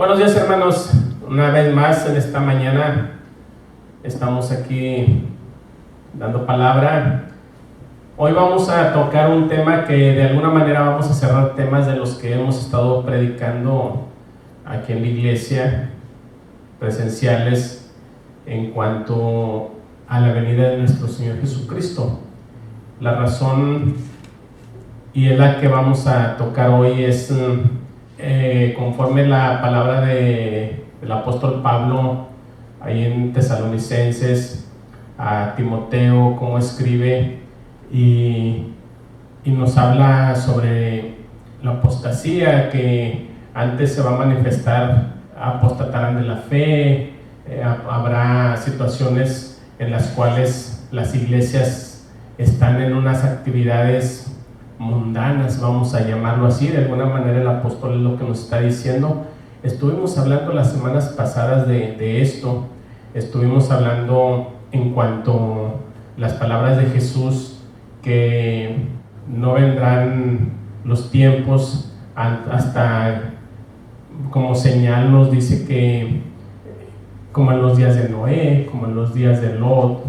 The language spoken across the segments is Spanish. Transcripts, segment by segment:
Buenos días, hermanos. Una vez más en esta mañana estamos aquí dando palabra. Hoy vamos a tocar un tema que de alguna manera vamos a cerrar temas de los que hemos estado predicando aquí en la iglesia, presenciales, en cuanto a la venida de nuestro Señor Jesucristo. La razón y es la que vamos a tocar hoy es conforme la palabra del apóstol Pablo ahí en Tesalonicenses a Timoteo, cómo escribe y nos habla sobre la apostasía, que antes se va a manifestar, apostatarán de la fe, habrá situaciones en las cuales las iglesias están en unas actividades mundanas, vamos a llamarlo así. De alguna manera el apóstol es lo que nos está diciendo. Estuvimos hablando las semanas pasadas de esto, estuvimos hablando en cuanto a las palabras de Jesús, que no vendrán los tiempos hasta, como señal nos dice que como en los días de Noé, como en los días de Lot,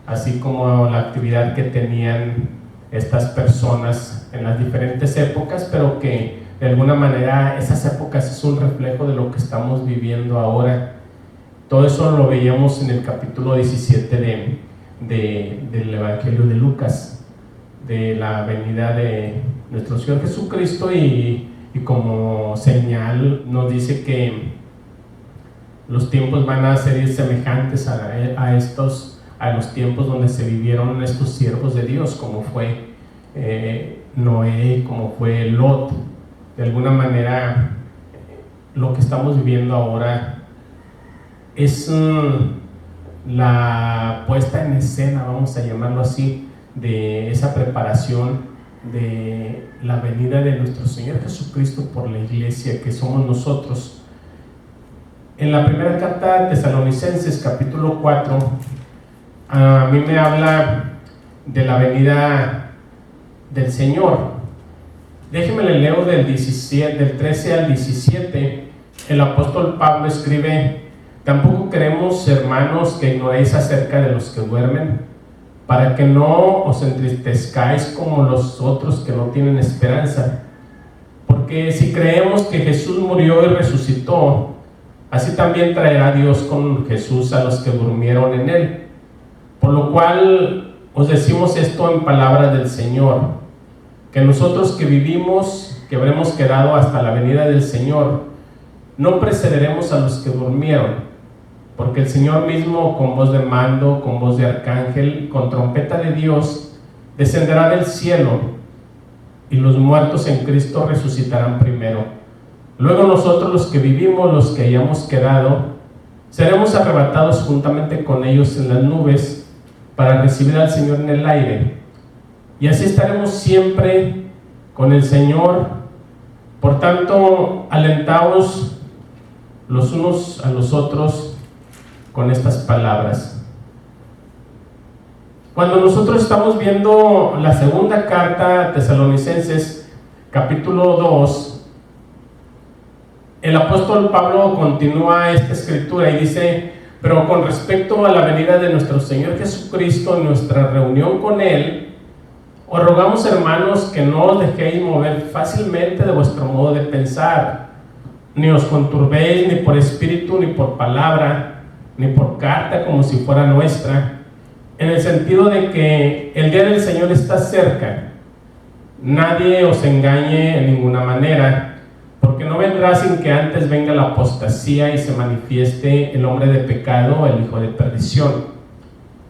así como la actividad que tenían estas personas en las diferentes épocas, pero que de alguna manera esas épocas es un reflejo de lo que estamos viviendo ahora. Todo eso lo veíamos en el capítulo 17 del Evangelio de Lucas, de la venida de nuestro Señor Jesucristo, y como señal nos dice que los tiempos van a ser semejantes a los tiempos donde se vivieron estos siervos de Dios, como fue Noé, como fue Lot. De alguna manera lo que estamos viviendo ahora es la puesta en escena, vamos a llamarlo así, de esa preparación de la venida de nuestro Señor Jesucristo por la iglesia que somos nosotros. En la primera carta de Tesalonicenses, capítulo 4, a mí me habla de la venida del Señor. Déjenme le leo del 13 al 17. El apóstol Pablo escribe: tampoco queremos, hermanos, que ignoréis acerca de los que duermen, para que no os entristezcáis como los otros que no tienen esperanza. Porque si creemos que Jesús murió y resucitó, así también traerá Dios con Jesús a los que durmieron en él. Por lo cual os decimos esto en palabra del Señor, que nosotros que vivimos, que habremos quedado hasta la venida del Señor, no precederemos a los que durmieron, porque el Señor mismo, con voz de mando, con voz de arcángel, con trompeta de Dios, descenderá del cielo, y los muertos en Cristo resucitarán primero. Luego nosotros, los que vivimos, los que hayamos quedado, seremos arrebatados juntamente con ellos en las nubes para recibir al Señor en el aire, y así estaremos siempre con el Señor. Por tanto, alentaos los unos a los otros con estas palabras. Cuando nosotros estamos viendo la segunda carta a Tesalonicenses, capítulo 2, el apóstol Pablo continúa esta escritura y dice: pero con respecto a la venida de nuestro Señor Jesucristo, nuestra reunión con Él, os rogamos, hermanos, que no os dejéis mover fácilmente de vuestro modo de pensar, ni os conturbéis ni por espíritu, ni por palabra, ni por carta como si fuera nuestra, en el sentido de que el día del Señor está cerca. Nadie os engañe en ninguna manera, porque no vendrá sin que antes venga la apostasía y se manifieste el hombre de pecado, el hijo de perdición,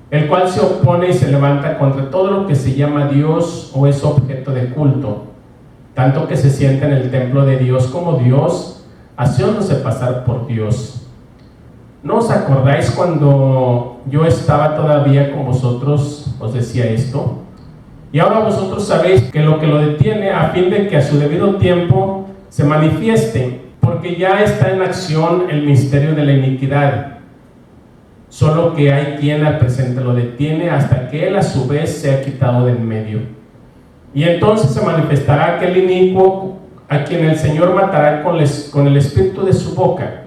el cual se opone y se levanta contra todo lo que se llama Dios o es objeto de culto, tanto que se sienta en el templo de Dios como Dios, haciéndose pasar por Dios. ¿No os acordáis cuando yo estaba todavía con vosotros, os decía esto? Y ahora vosotros sabéis que lo detiene, a fin de que a su debido tiempo se manifieste, porque ya está en acción el misterio de la iniquidad. Solo que hay quien al presente lo detiene hasta que él a su vez sea quitado del medio. Y entonces se manifestará aquel inicuo a quien el Señor matará con el espíritu de su boca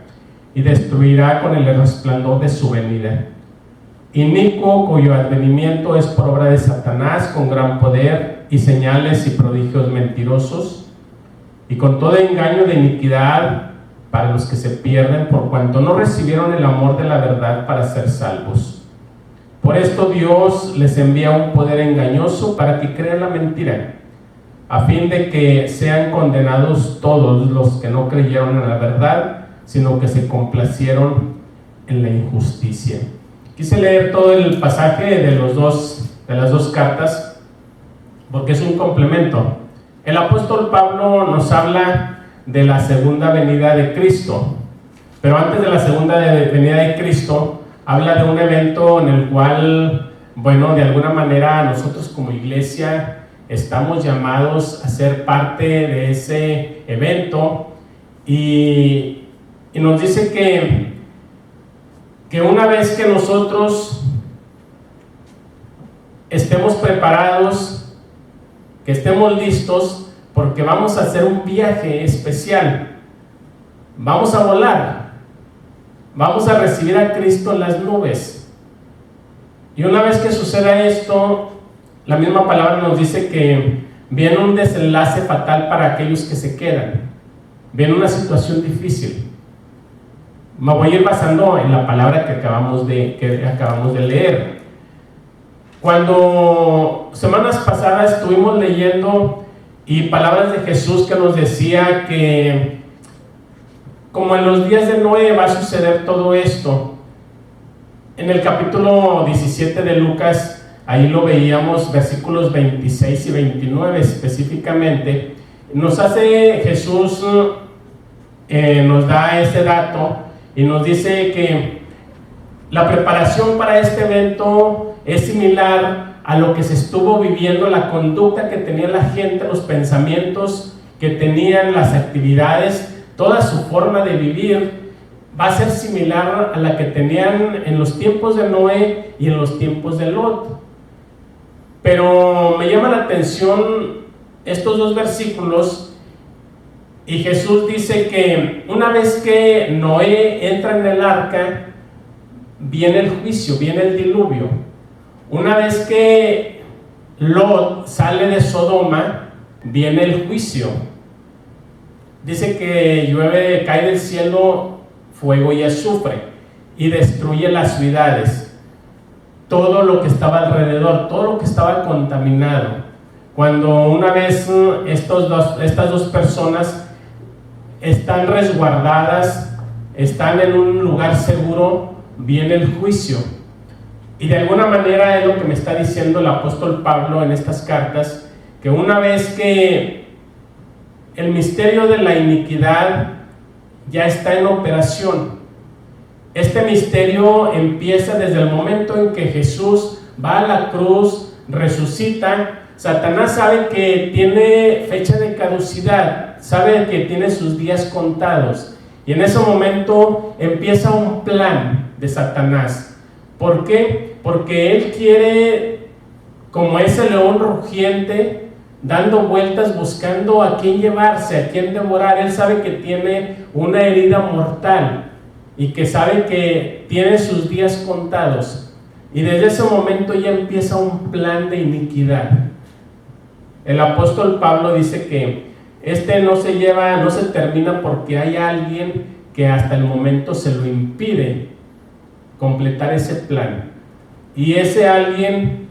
y destruirá con el resplandor de su venida. Inicuo, cuyo advenimiento es por obra de Satanás, con gran poder y señales y prodigios mentirosos, y con todo engaño de iniquidad para los que se pierden, por cuanto no recibieron el amor de la verdad para ser salvos. Por esto Dios les envía un poder engañoso para que crean la mentira, a fin de que sean condenados todos los que no creyeron en la verdad, sino que se complacieron en la injusticia. Quise leer todo el pasaje de las dos cartas, porque es un complemento. El apóstol Pablo nos habla de la segunda venida de Cristo, pero antes de la segunda venida de Cristo, habla de un evento en el cual, bueno, de alguna manera nosotros como iglesia estamos llamados a ser parte de ese evento, y nos dice que una vez que nosotros estemos preparados, que estemos listos, porque vamos a hacer un viaje especial, vamos a volar, vamos a recibir a Cristo en las nubes. Y una vez que suceda esto, la misma palabra nos dice que viene un desenlace fatal para aquellos que se quedan, viene una situación difícil. Me voy a ir basando en la palabra que acabamos de leer. Cuando semanas pasadas estuvimos leyendo y palabras de Jesús que nos decía que como en los días de Noé va a suceder todo esto. En el capítulo 17 de Lucas, ahí lo veíamos, versículos 26 y 29 específicamente, nos hace Jesús, nos da ese dato y nos dice que la preparación para este evento es similar a lo que se estuvo viviendo, la conducta que tenía la gente, los pensamientos que tenían, las actividades, toda su forma de vivir va a ser similar a la que tenían en los tiempos de Noé y en los tiempos de Lot. Pero me llama la atención estos dos versículos. Y Jesús dice que una vez que Noé entra en el arca, viene el juicio, viene el diluvio. Una vez que Lot sale de Sodoma, viene el juicio. Dice que llueve, cae del cielo fuego y azufre y destruye las ciudades, todo lo que estaba alrededor, todo lo que estaba contaminado. Cuando una vez estas dos personas están resguardadas, están en un lugar seguro, viene el juicio. Y de alguna manera es lo que me está diciendo el apóstol Pablo en estas cartas, que una vez que el misterio de la iniquidad ya está en operación, este misterio empieza desde el momento en que Jesús va a la cruz, resucita. Satanás sabe que tiene fecha de caducidad, sabe que tiene sus días contados, y en ese momento empieza un plan de Satanás. ¿Por qué? Porque él quiere, como ese león rugiente, dando vueltas buscando a quién llevarse, a quién devorar. Él sabe que tiene una herida mortal y que sabe que tiene sus días contados, y desde ese momento ya empieza un plan de iniquidad. El apóstol Pablo dice que no se termina porque hay alguien que hasta el momento se lo impide completar ese plan, y ese alguien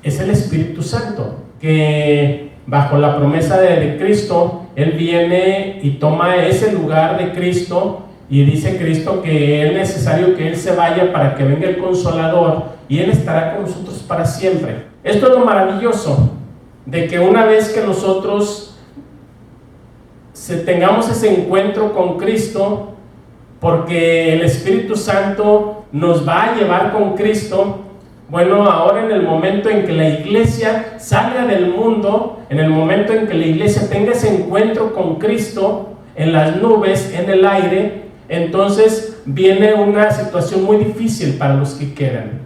es el Espíritu Santo, que bajo la promesa de Cristo, Él viene y toma ese lugar de Cristo, y dice Cristo que es necesario que Él se vaya para que venga el Consolador, y Él estará con nosotros para siempre. Esto es lo maravilloso, de que una vez que nosotros tengamos ese encuentro con Cristo, porque el Espíritu Santo nos va a llevar con Cristo. Bueno, ahora en el momento en que la iglesia salga del mundo, en el momento en que la iglesia tenga ese encuentro con Cristo en las nubes, en el aire, entonces viene una situación muy difícil para los que quedan.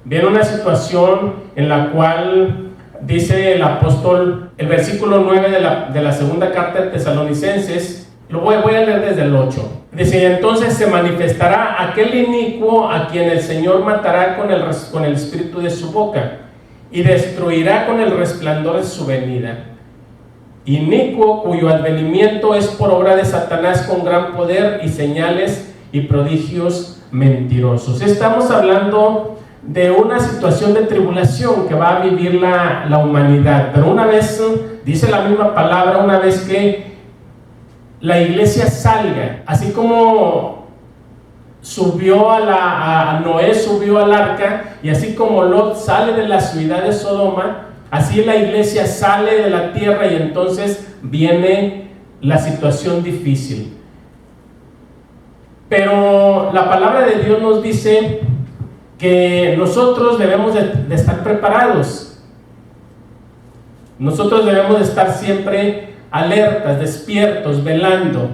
Viene una situación en la cual dice el apóstol, el versículo 9 de la segunda carta de Tesalonicenses, lo voy a leer desde el 8. Dice: entonces se manifestará aquel inicuo a quien el Señor matará con el espíritu de su boca y destruirá con el resplandor de su venida. Inicuo cuyo advenimiento es por obra de Satanás con gran poder y señales y prodigios mentirosos. Estamos hablando de una situación de tribulación que va a vivir la humanidad, pero una vez, dice la misma palabra, una vez que la iglesia salga, así como subió a Noé subió al arca, y así como Lot sale de la ciudad de Sodoma, así la iglesia sale de la tierra, y entonces viene la situación difícil. Pero la palabra de Dios nos dice que nosotros debemos de estar preparados. Nosotros debemos de estar siempre alertas, despiertos, velando,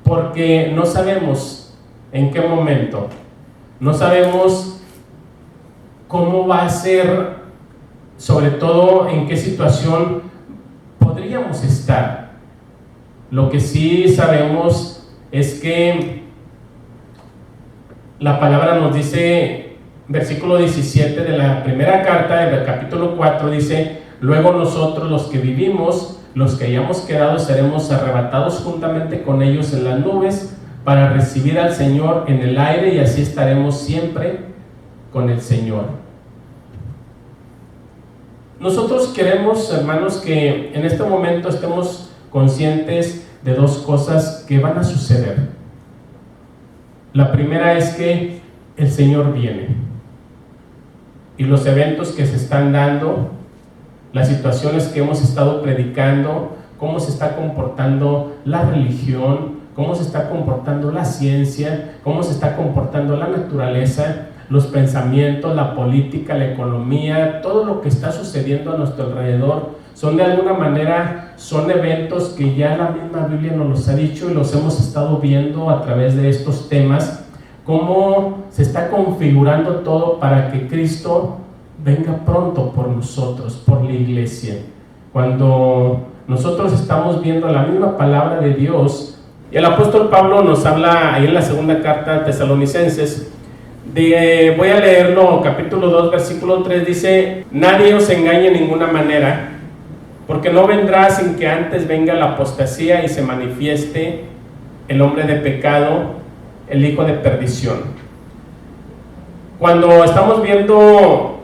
porque no sabemos en qué momento, no sabemos cómo va a ser, sobre todo en qué situación podríamos estar. Lo que sí sabemos es que la palabra nos dice, versículo 17 de la primera carta del capítulo 4, dice: luego nosotros los que vivimos, los que hayamos quedado, seremos arrebatados juntamente con ellos en las nubes para recibir al Señor en el aire, y así estaremos siempre con el Señor. Nosotros queremos, hermanos, que en este momento estemos conscientes de dos cosas que van a suceder. La primera es que el Señor viene, y los eventos que se están dando, las situaciones que hemos estado predicando, cómo se está comportando la religión, cómo se está comportando la ciencia, cómo se está comportando la naturaleza, los pensamientos, la política, la economía, todo lo que está sucediendo a nuestro alrededor, son de alguna manera, son eventos que ya la misma Biblia nos los ha dicho y los hemos estado viendo a través de estos temas, cómo se está configurando todo para que Cristo venga pronto por nosotros, por la iglesia. Cuando nosotros estamos viendo la misma palabra de Dios, y el apóstol Pablo nos habla ahí en la segunda carta de Tesalonicenses, voy a leerlo, capítulo 2, versículo 3, dice: nadie os engañe en ninguna manera, porque no vendrá sin que antes venga la apostasía y se manifieste el hombre de pecado, el hijo de perdición. Cuando estamos viendo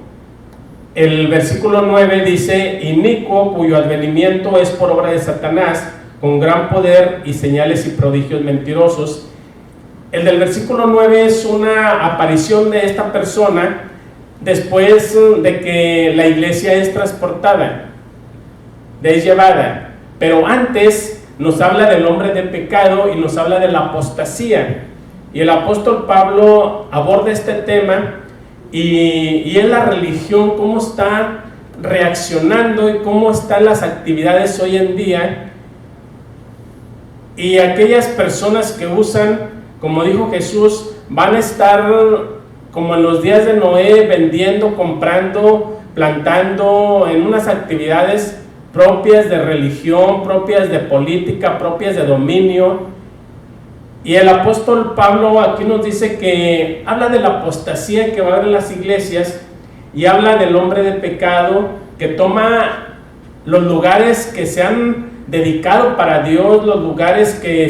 el versículo 9, dice: inicuo cuyo advenimiento es por obra de Satanás con gran poder y señales y prodigios mentirosos. El del versículo 9 es una aparición de esta persona después de que la iglesia es transportada, es llevada, pero antes nos habla del hombre de pecado y nos habla de la apostasía, y el apóstol Pablo aborda este tema y es la religión, cómo está reaccionando y cómo están las actividades hoy en día, y aquellas personas que usan, como dijo Jesús, van a estar como en los días de Noé, vendiendo, comprando, plantando, en unas actividades propias de religión, propias de política, propias de dominio. Y el apóstol Pablo aquí nos dice que habla de la apostasía que va a haber en las iglesias, y habla del hombre de pecado que toma los lugares que se han dedicado para Dios, los lugares que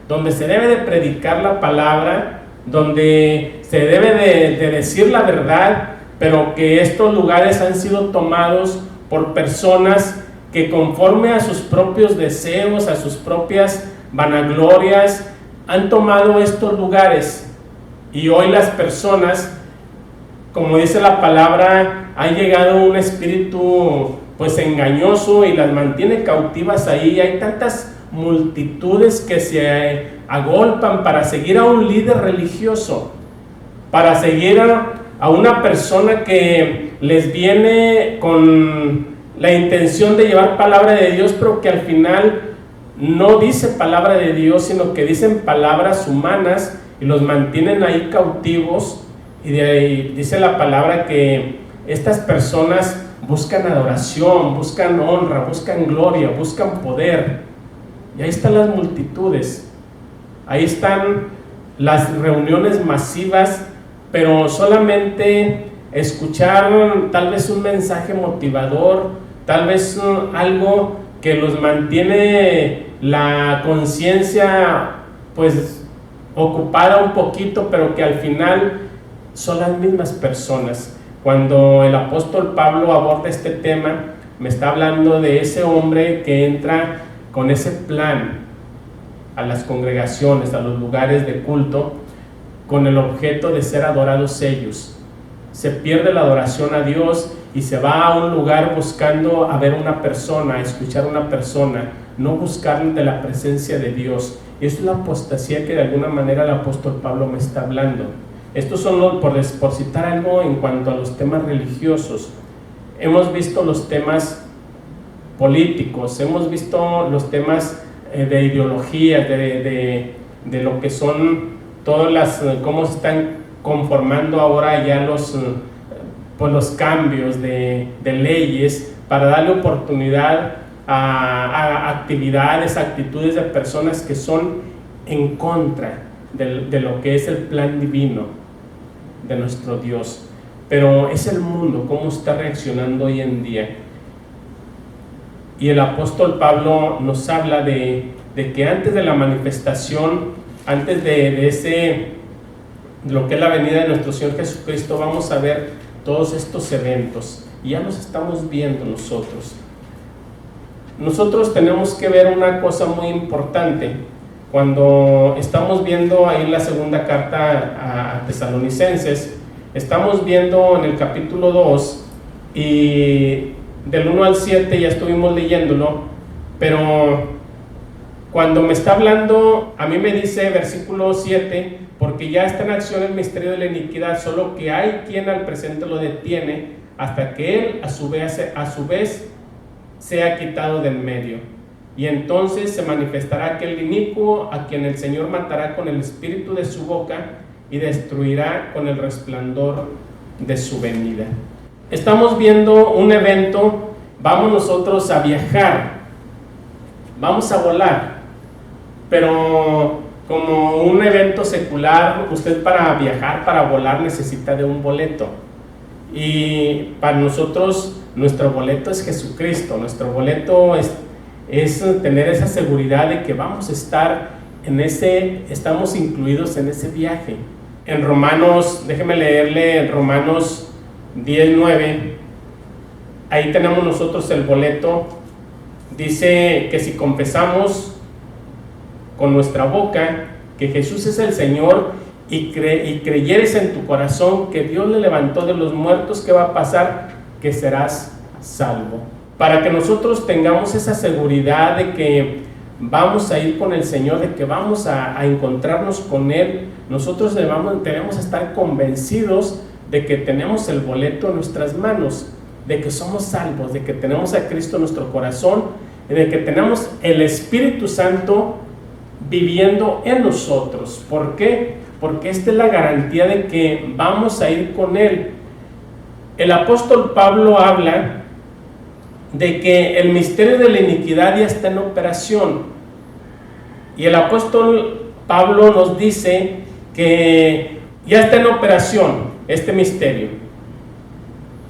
donde se debe de predicar la palabra, donde se debe de decir la verdad, pero que estos lugares han sido tomados por personas que, conforme a sus propios deseos, a sus propias vanaglorias, han tomado estos lugares. Y hoy las personas, como dice la palabra, ha llegado un espíritu pues engañoso y las mantiene cautivas ahí. Hay tantas multitudes que se agolpan para seguir a un líder religioso, para seguir a una persona que les viene con la intención de llevar palabra de Dios, pero que al final no dice palabra de Dios, sino que dicen palabras humanas y los mantienen ahí cautivos. Y de ahí dice la palabra que estas personas buscan adoración, buscan honra, buscan gloria, buscan poder. Y ahí están las multitudes, ahí están las reuniones masivas, pero solamente escuchar tal vez un mensaje motivador, tal vez algo que los mantiene la conciencia pues ocupada un poquito, pero que al final son las mismas personas. Cuando el apóstol Pablo aborda este tema, me está hablando de ese hombre que entra con ese plan a las congregaciones, a los lugares de culto, con el objeto de ser adorados ellos. Se pierde la adoración a Dios y se va a un lugar buscando a ver una persona, a escuchar una persona, no buscar de la presencia de Dios. Y esto es la apostasía que de alguna manera el apóstol Pablo me está hablando. Estos son, por citar algo en cuanto a los temas religiosos. Hemos visto los temas políticos, hemos visto los temas de ideología, de lo que son todas las, cómo se están conformando ahora ya los cambios de leyes para darle oportunidad a actividades, actitudes de personas que son en contra de lo que es el plan divino de nuestro Dios. Pero es el mundo, cómo está reaccionando hoy en día. Y el apóstol Pablo nos habla de que antes de la manifestación, antes de lo que es la venida de nuestro Señor Jesucristo, vamos a ver todos estos eventos. Y ya los estamos viendo nosotros. Nosotros tenemos que ver una cosa muy importante. Cuando estamos viendo ahí la segunda carta a Tesalonicenses, estamos viendo en el capítulo 2 y del 1 al 7 ya estuvimos leyéndolo, pero cuando me está hablando, a mí me dice versículo 7, porque ya está en acción el misterio de la iniquidad, solo que hay quien al presente lo detiene, hasta que él a su vez sea quitado del medio. Y entonces se manifestará aquel inicuo a quien el Señor matará con el espíritu de su boca y destruirá con el resplandor de su venida. Estamos viendo un evento, vamos nosotros a viajar, vamos a volar, pero como un evento secular, usted para viajar, para volar necesita de un boleto. Y para nosotros, nuestro boleto es Jesucristo, nuestro boleto es tener esa seguridad de que vamos a estar estamos incluidos en ese viaje. En Romanos, déjeme leerle en Romanos 10:9, ahí tenemos nosotros el boleto. Dice que si confesamos con nuestra boca que Jesús es el Señor y creyeres en tu corazón que Dios le levantó de los muertos, ¿qué va a pasar? Que serás salvo. Para que nosotros tengamos esa seguridad de que vamos a ir con el Señor, de que vamos a encontrarnos con Él, nosotros debemos estar convencidos de que tenemos el boleto en nuestras manos, de que somos salvos, de que tenemos a Cristo en nuestro corazón, de que tenemos el Espíritu Santo viviendo en nosotros. ¿Por qué? Porque esta es la garantía de que vamos a ir con Él. El apóstol Pablo habla de que el misterio de la iniquidad ya está en operación. Y el apóstol Pablo nos dice que ya está en operación este misterio.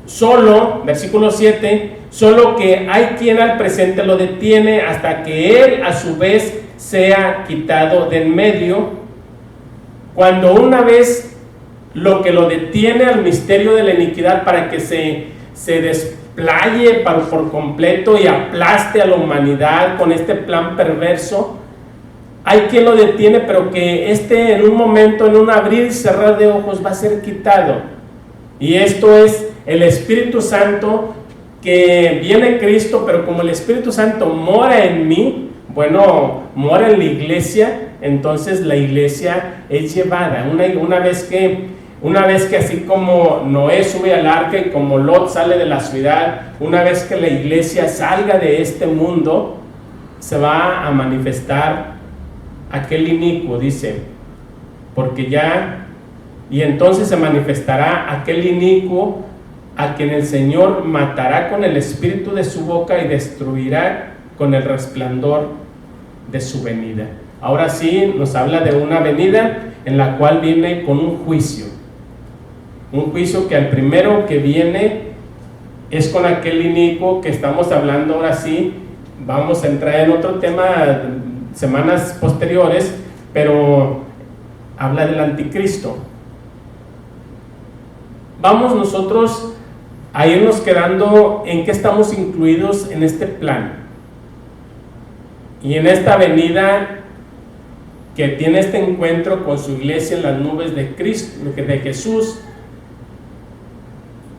Solo, versículo 7, solo que hay quien al presente lo detiene hasta que él a su vez sea quitado de en medio. Cuando una vez lo que lo detiene al misterio de la iniquidad para que se desplaye por completo y aplaste a la humanidad con este plan perverso, hay quien lo detiene, pero que en un momento, en un abrir y cerrar de ojos va a ser quitado. Y esto es el Espíritu Santo, que viene Cristo, pero como el Espíritu Santo mora en mí, mora en la iglesia, entonces la iglesia es llevada. Una vez que así como Noé sube al arca y como Lot sale de la ciudad, una vez que la iglesia salga de este mundo, se va a manifestar aquel inicuo, dice, y entonces se manifestará aquel inicuo a quien el Señor matará con el espíritu de su boca y destruirá con el resplandor de su venida. Ahora sí nos habla de una venida en la cual viene con un juicio que al primero que viene es con aquel inicuo que estamos hablando. Ahora sí vamos a entrar en otro tema semanas posteriores, pero habla del anticristo. Vamos nosotros a irnos quedando en qué estamos incluidos en este plan y en esta venida que tiene este encuentro con su iglesia en las nubes de Cristo, de Jesús.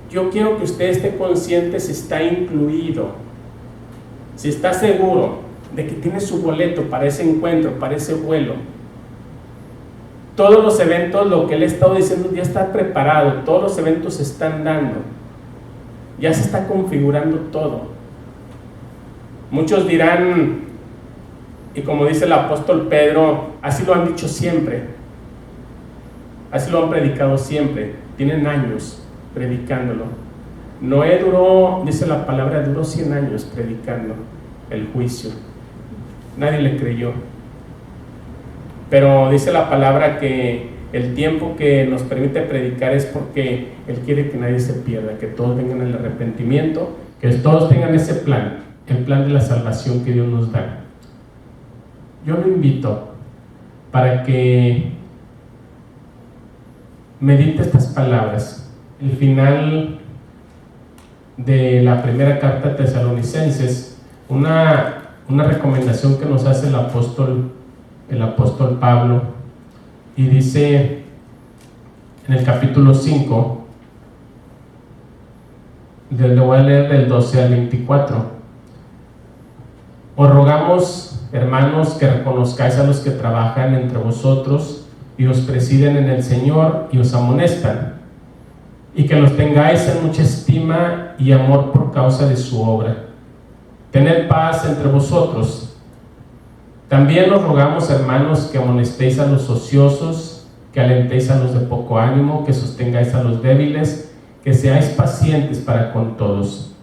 Yo quiero que usted esté consciente si está incluido, si está seguro de que tiene su boleto para ese encuentro, para ese vuelo. Todos los eventos, lo que le he estado diciendo, ya está preparado, todos los eventos se están dando, ya se está configurando todo. Muchos dirán, y como dice el apóstol Pedro, así lo han dicho siempre, así lo han predicado siempre, tienen años predicándolo. Noé duró, dice la palabra, duró 100 años predicando el juicio. Nadie le creyó. Pero dice la palabra que el tiempo que nos permite predicar es porque Él quiere que nadie se pierda, que todos vengan al arrepentimiento, que todos tengan ese plan, el plan de la salvación que Dios nos da. Yo lo invito para que medite estas palabras. El final de la primera carta a Tesalonicenses, una recomendación que nos hace el apóstol Pablo, y dice en el capítulo 5, le voy a leer del 12 al 24. Os rogamos, hermanos, que reconozcáis a los que trabajan entre vosotros y os presiden en el Señor y os amonestan, y que los tengáis en mucha estima y amor por causa de su obra. Tened paz entre vosotros. También os rogamos, hermanos, que amonestéis a los ociosos, que alentéis a los de poco ánimo, que sostengáis a los débiles, que seáis pacientes para con todos.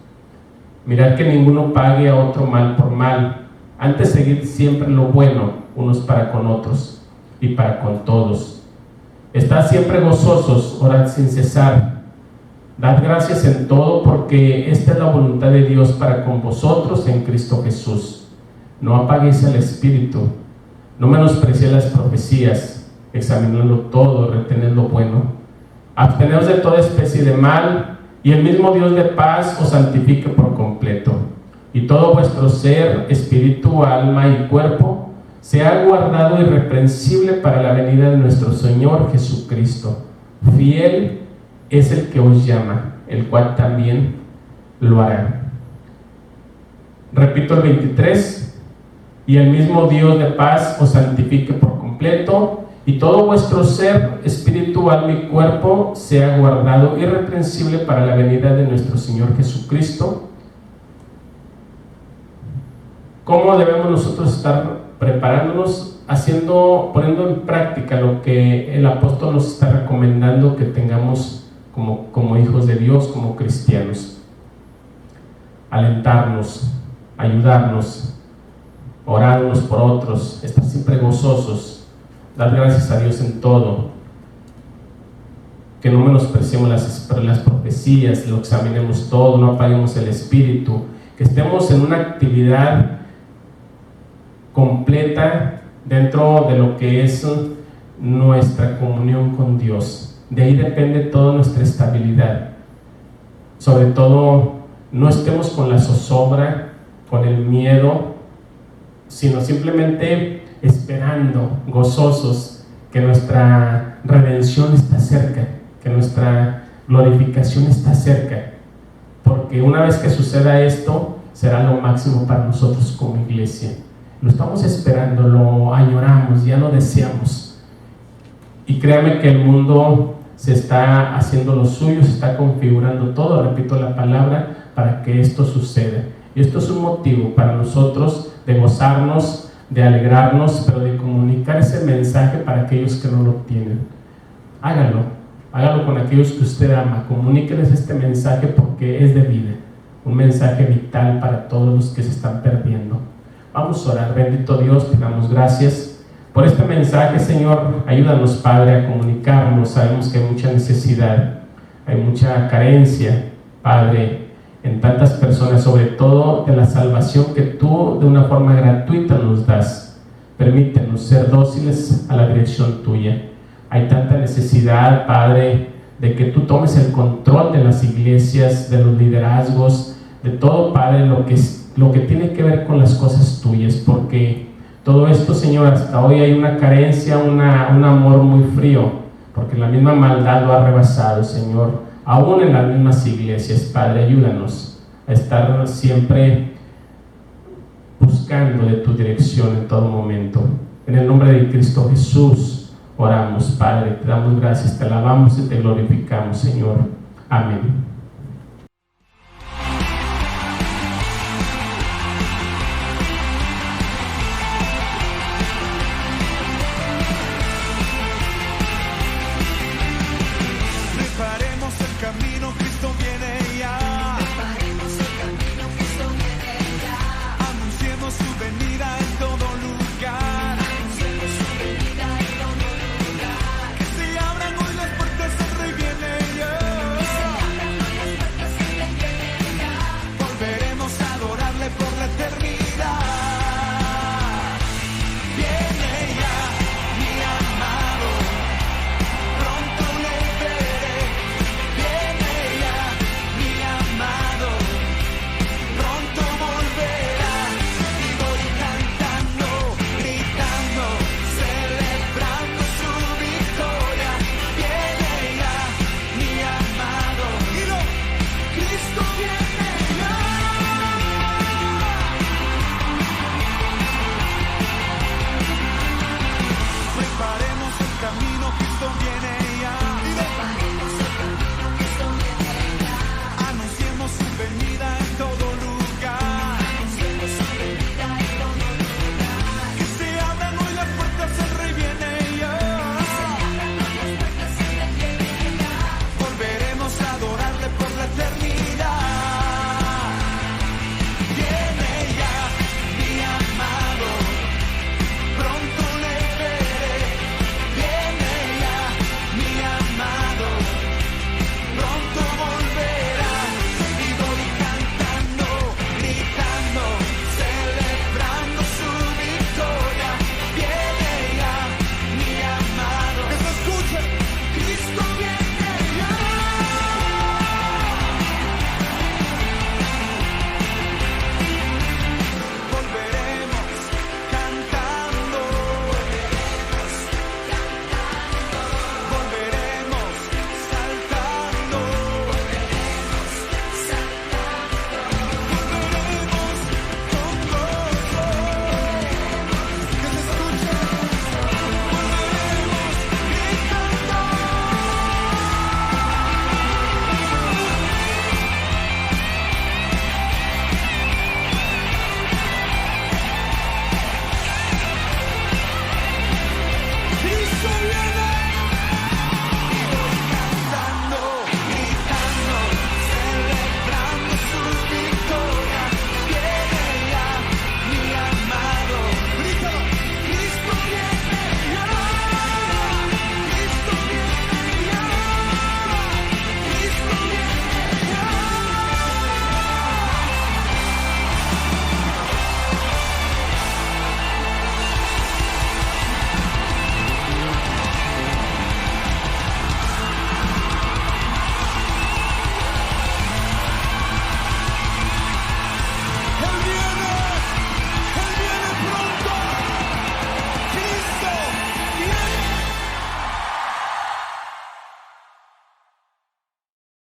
Mirad que ninguno pague a otro mal por mal, antes seguid siempre lo bueno unos para con otros y para con todos. Estad siempre gozosos, orad sin cesar. Dad gracias en todo, porque esta es la voluntad de Dios para con vosotros en Cristo Jesús. No apaguéis el espíritu, no menospreciéis las profecías, examinadlo todo, retened lo bueno. Absteneos de toda especie de mal, y el mismo Dios de paz os santifique por completo. Y todo vuestro ser, espíritu, alma y cuerpo, sea guardado irreprensible para la venida de nuestro Señor Jesucristo. Fiel es el que os llama, el cual también lo hará. Repito el 23, y el mismo Dios de paz os santifique por completo, y todo vuestro ser, espíritu, alma y cuerpo sea guardado irreprensible para la venida de nuestro Señor Jesucristo. ¿Cómo debemos nosotros estar preparándonos? Poniendo en práctica lo que el apóstol nos está recomendando que tengamos como hijos de Dios, como cristianos. Alentarnos, ayudarnos, orar unos por otros, estar siempre gozosos, dar gracias a Dios en todo, que no menospreciemos las profecías, lo examinemos todo, no apaguemos el espíritu, que estemos en una actividad completa dentro de lo que es nuestra comunión con Dios. De ahí depende toda nuestra estabilidad. Sobre todo, no estemos con la zozobra, con el miedo, sino simplemente esperando, gozosos, que nuestra redención está cerca, que nuestra glorificación está cerca, porque una vez que suceda esto, será lo máximo para nosotros como iglesia. Lo estamos esperando, lo añoramos, ya lo deseamos. Y créame que el mundo se está haciendo lo suyo, se está configurando todo, repito la palabra, para que esto suceda. Y esto es un motivo para nosotros de gozarnos, de alegrarnos, pero de comunicar ese mensaje para aquellos que no lo tienen. Háganlo, hágalo con aquellos que usted ama, comuníqueles este mensaje porque es de vida, un mensaje vital para todos los que se están perdiendo. Vamos a orar. Bendito Dios, te damos gracias por este mensaje, Señor. Ayúdanos, Padre, a comunicarnos. Sabemos que hay mucha necesidad, hay mucha carencia, Padre, en tantas personas, sobre todo de la salvación que tú de una forma gratuita nos das. Permítenos ser dóciles a la dirección tuya. Hay tanta necesidad, Padre, de que tú tomes el control de las iglesias, de los liderazgos, de todo, Padre, lo que tiene que ver con las cosas tuyas, porque todo esto, Señor, hasta hoy hay una carencia, un amor muy frío, porque la misma maldad lo ha rebasado, Señor, aún en las mismas iglesias. Padre, ayúdanos a estar siempre buscando de tu dirección en todo momento. En el nombre de Cristo Jesús oramos, Padre, te damos gracias, te alabamos y te glorificamos, Señor. Amén.